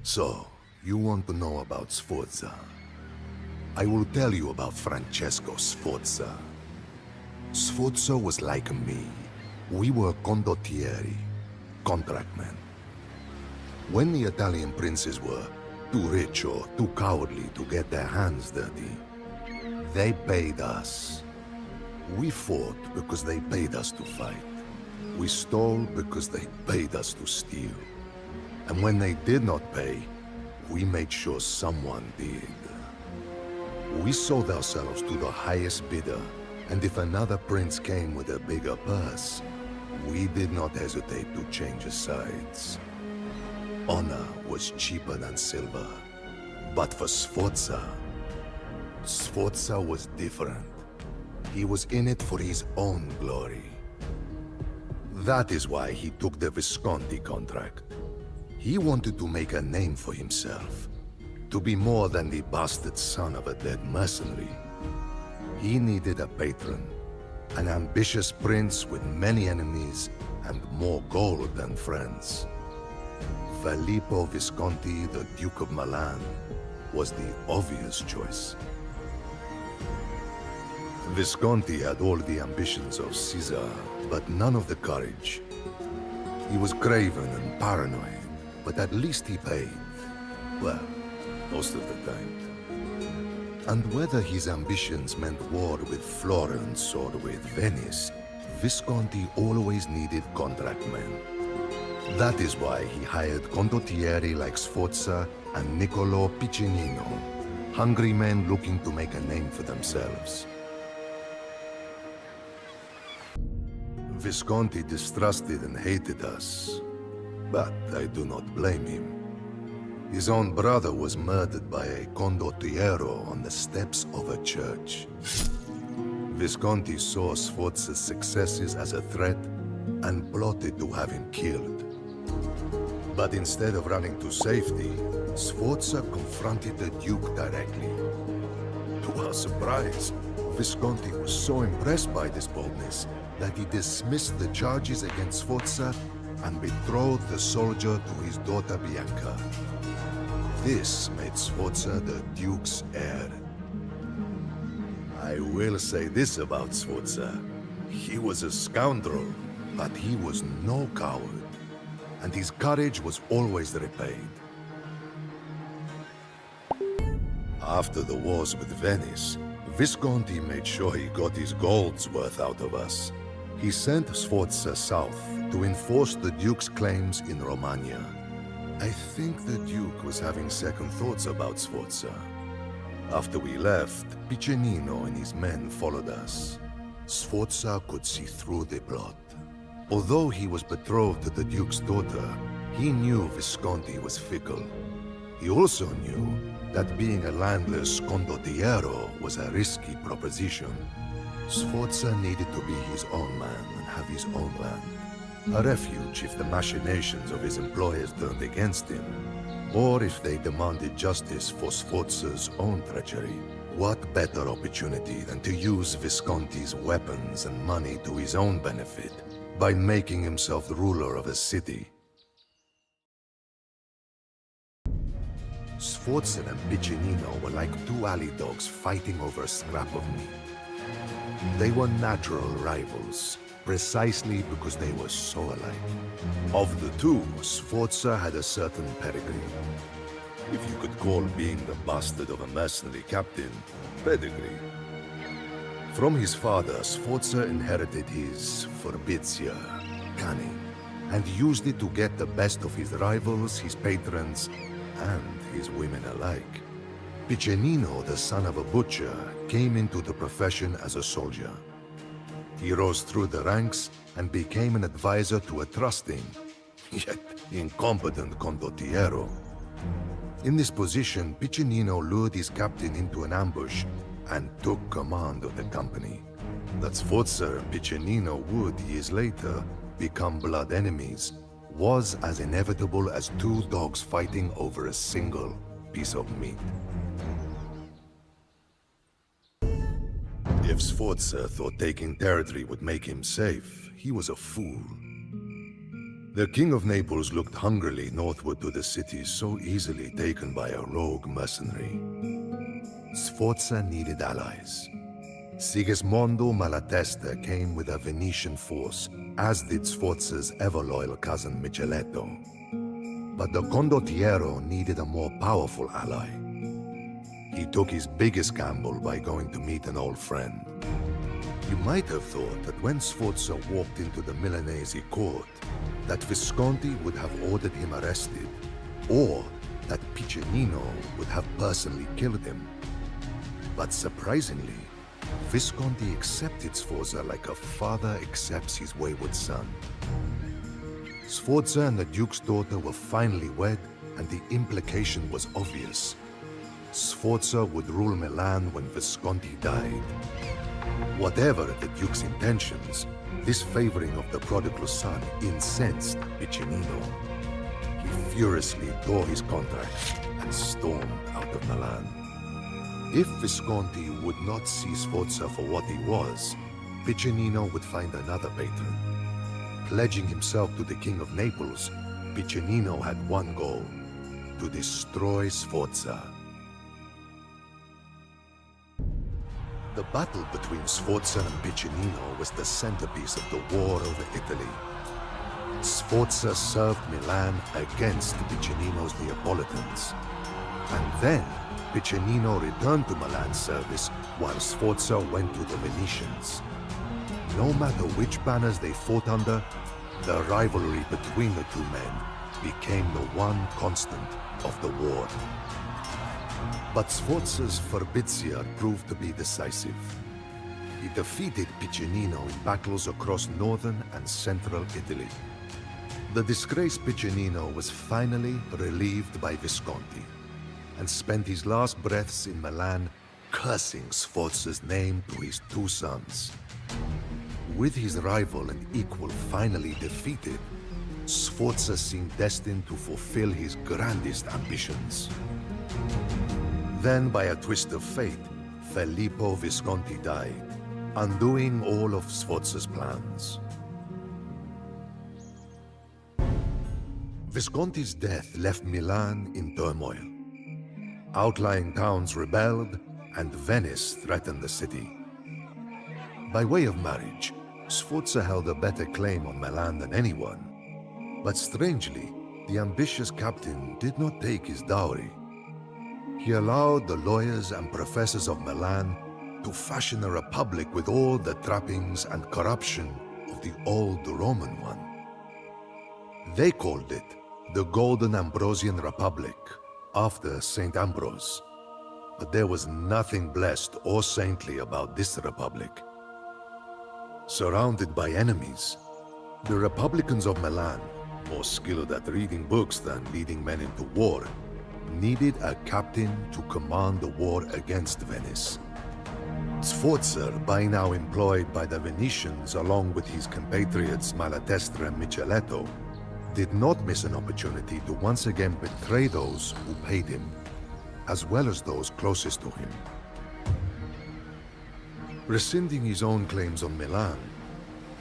So, you want to know about Sforza? I will tell you about Francesco Sforza. Sforza was like me. We were condottieri, contractmen. When the Italian princes were too rich or too cowardly to get their hands dirty, they paid us. We fought because they paid us to fight. We stole because they paid us to steal. And when they did not pay, we made sure someone did. We sold ourselves to the highest bidder, and if another prince came with a bigger purse, we did not hesitate to change sides. Honor was cheaper than silver. But for Sforza, Sforza was different. He was in it for his own glory. That is why he took the Visconti contract. He wanted to make a name for himself, to be more than the bastard son of a dead mercenary. He needed a patron, an ambitious prince with many enemies and more gold than friends. Filippo Visconti, the Duke of Milan, was the obvious choice. Visconti had all the ambitions of Caesar, but none of the courage. He was craven and paranoid, but at least he paid. Well, most of the time. And whether his ambitions meant war with Florence or with Venice, Visconti always needed contractmen. That is why he hired condottieri like Sforza and Niccolò Piccinino, hungry men looking to make a name for themselves. Visconti distrusted and hated us, but I do not blame him. His own brother was murdered by a Condottiero on the steps of a church. Visconti saw Sforza's successes as a threat and plotted to have him killed. But instead of running to safety, Sforza confronted the Duke directly. To our surprise, Visconti was so impressed by this boldness that he dismissed the charges against Sforza and betrothed the soldier to his daughter Bianca. This made Sforza the Duke's heir. I will say this about Sforza. He was a scoundrel, but he was no coward, and his courage was always repaid. After the wars with Venice, Visconti made sure he got his gold's worth out of us. He sent Sforza south to enforce the Duke's claims in Romagna. I think the Duke was having second thoughts about Sforza. After we left, Piccinino and his men followed us. Sforza could see through the plot. Although he was betrothed to the Duke's daughter, he knew Visconti was fickle. He also knew that being a landless condottiero was a risky proposition. Sforza needed to be his own man and have his own land. A refuge if the machinations of his employers turned against him, or if they demanded justice for Sforza's own treachery. What better opportunity than to use Visconti's weapons and money to his own benefit by making himself the ruler of a city? Sforza and Piccinino were like two alley dogs fighting over a scrap of meat. They were natural rivals, precisely because they were so alike. Of the two, Sforza had a certain pedigree. If you could call being the bastard of a mercenary captain pedigree. From his father, Sforza inherited his forbitia, cunning, and used it to get the best of his rivals, his patrons, and his women alike. Piccinino, the son of a butcher, came into the profession as a soldier. He rose through the ranks and became an advisor to a trusting, yet incompetent condottiero. In this position, Piccinino lured his captain into an ambush and took command of the company. That Sforza and Piccinino would, years later, become blood enemies was as inevitable as two dogs fighting over a single piece of meat. If Sforza thought taking territory would make him safe, he was a fool. The King of Naples looked hungrily northward to the city so easily taken by a rogue mercenary. Sforza needed allies. Sigismondo Malatesta came with a Venetian force, as did Sforza's ever-loyal cousin Micheletto. But the Condottiero needed a more powerful ally. He took his biggest gamble by going to meet an old friend. You might have thought that when Sforza walked into the Milanese court, that Visconti would have ordered him arrested, or that Piccinino would have personally killed him. But surprisingly, Visconti accepted Sforza like a father accepts his wayward son. Sforza and the Duke's daughter were finally wed, and the implication was obvious. Sforza would rule Milan when Visconti died. Whatever the Duke's intentions, this favoring of the prodigal son incensed Piccinino. He furiously tore his contract and stormed out of Milan. If Visconti would not see Sforza for what he was, Piccinino would find another patron. Pledging himself to the King of Naples, Piccinino had one goal: to destroy Sforza. The battle between Sforza and Piccinino was the centerpiece of the war over Italy. Sforza served Milan against Piccinino's Neapolitans. And then, Piccinino returned to Milan's service while Sforza went to the Venetians. No matter which banners they fought under, the rivalry between the two men became the one constant of the war. But Sforza's Furbizia proved to be decisive. He defeated Piccinino in battles across northern and central Italy. The disgraced Piccinino was finally relieved by Visconti, and spent his last breaths in Milan cursing Sforza's name to his two sons. With his rival and equal finally defeated, Sforza seemed destined to fulfill his grandest ambitions. Then, by a twist of fate, Filippo Visconti died, undoing all of Sforza's plans. Visconti's death left Milan in turmoil. Outlying towns rebelled, and Venice threatened the city. By way of marriage, Sforza held a better claim on Milan than anyone. But strangely, the ambitious captain did not take his dowry. He allowed the lawyers and professors of Milan to fashion a republic with all the trappings and corruption of the old Roman one. They called it the Golden Ambrosian Republic, after St. Ambrose. But there was nothing blessed or saintly about this republic. Surrounded by enemies, the Republicans of Milan, more skilled at reading books than leading men into war, needed a captain to command the war against Venice. Sforza, by now employed by the Venetians along with his compatriots Malatesta and Micheletto, did not miss an opportunity to once again betray those who paid him, as well as those closest to him. Rescinding his own claims on Milan,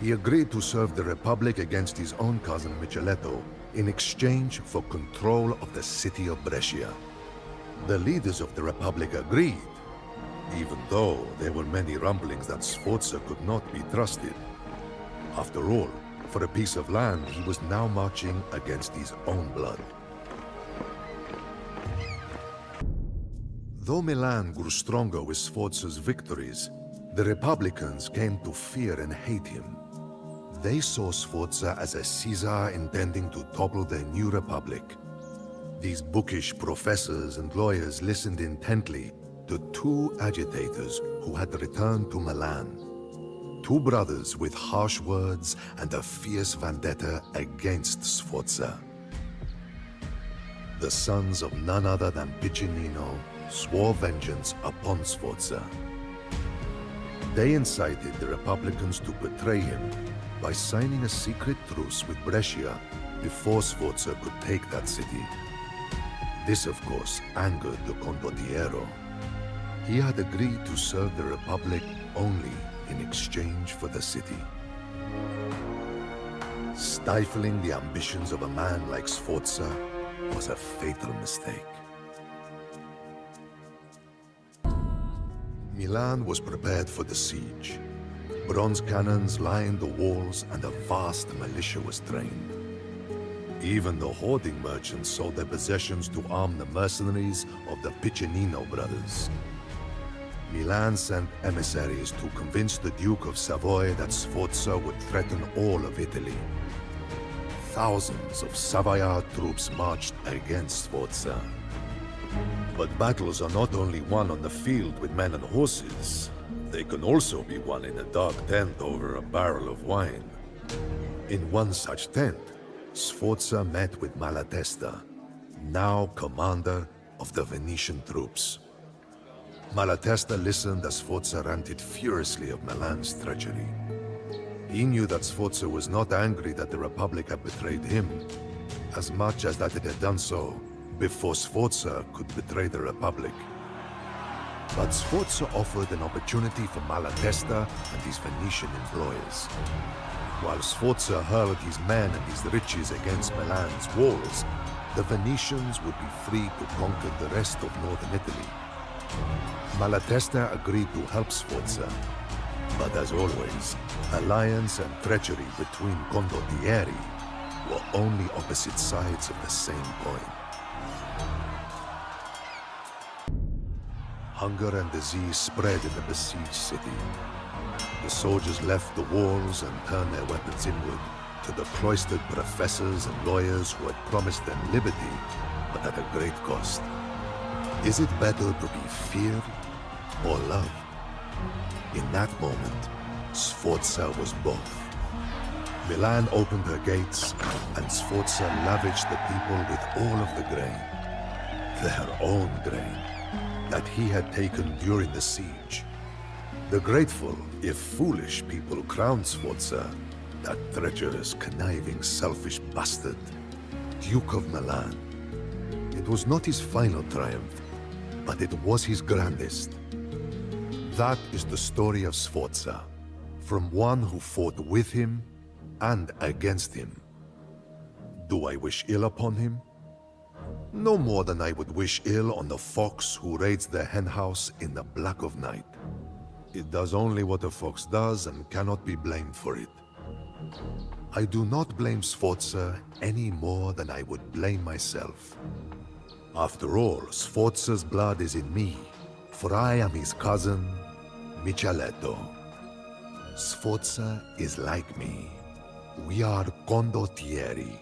he agreed to serve the Republic against his own cousin Micheletto in exchange for control of the city of Brescia. The leaders of the Republic agreed, even though there were many rumblings that Sforza could not be trusted. After all, for a piece of land, he was now marching against his own blood. Though Milan grew stronger with Sforza's victories, the Republicans came to fear and hate him. They saw Sforza as a Caesar intending to topple their new republic. These bookish professors and lawyers listened intently to two agitators who had returned to Milan. Two brothers with harsh words and a fierce vendetta against Sforza. The sons of none other than Piccinino swore vengeance upon Sforza. They incited the Republicans to betray him by signing a secret truce with Brescia before Sforza could take that city. This, of course, angered the Condottiero. He had agreed to serve the Republic only in exchange for the city. Stifling the ambitions of a man like Sforza was a fatal mistake. Milan was prepared for the siege. Bronze cannons lined the walls and a vast militia was trained. Even the hoarding merchants sold their possessions to arm the mercenaries of the Piccinino brothers. Milan sent emissaries to convince the Duke of Savoy that Sforza would threaten all of Italy. Thousands of Savoyard troops marched against Sforza. But battles are not only won on the field with men and horses. They can also be won in a dark tent over a barrel of wine. In one such tent, Sforza met with Malatesta, now commander of the Venetian troops. Malatesta listened as Sforza ranted furiously of Milan's treachery. He knew that Sforza was not angry that the Republic had betrayed him, as much as that it had done so before Sforza could betray the Republic. But Sforza offered an opportunity for Malatesta and his Venetian employers. While Sforza hurled his men and his riches against Milan's walls, the Venetians would be free to conquer the rest of northern Italy. Malatesta agreed to help Sforza, but as always, alliance and treachery between Condottieri were only opposite sides of the same coin. Hunger and disease spread in the besieged city. The soldiers left the walls and turned their weapons inward to the cloistered professors and lawyers who had promised them liberty, but at a great cost. Is it better to be feared or loved? In that moment, Sforza was both. Milan opened her gates, and Sforza lavished the people with all of the grain, their own grain, that he had taken during the siege. The grateful, if foolish, people crowned Sforza, that treacherous, conniving, selfish bastard, Duke of Milan. It was not his final triumph, but it was his grandest. That is the story of Sforza, from one who fought with him and against him. Do I wish ill upon him? No more than I would wish ill on the fox who raids the henhouse in the black of night. It does only what a fox does and cannot be blamed for it. I do not blame Sforza any more than I would blame myself. After all, Sforza's blood is in me, for I am his cousin, Micheletto. Sforza is like me. We are Condottieri.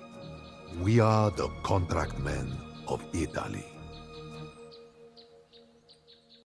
We are the contract men of Italy.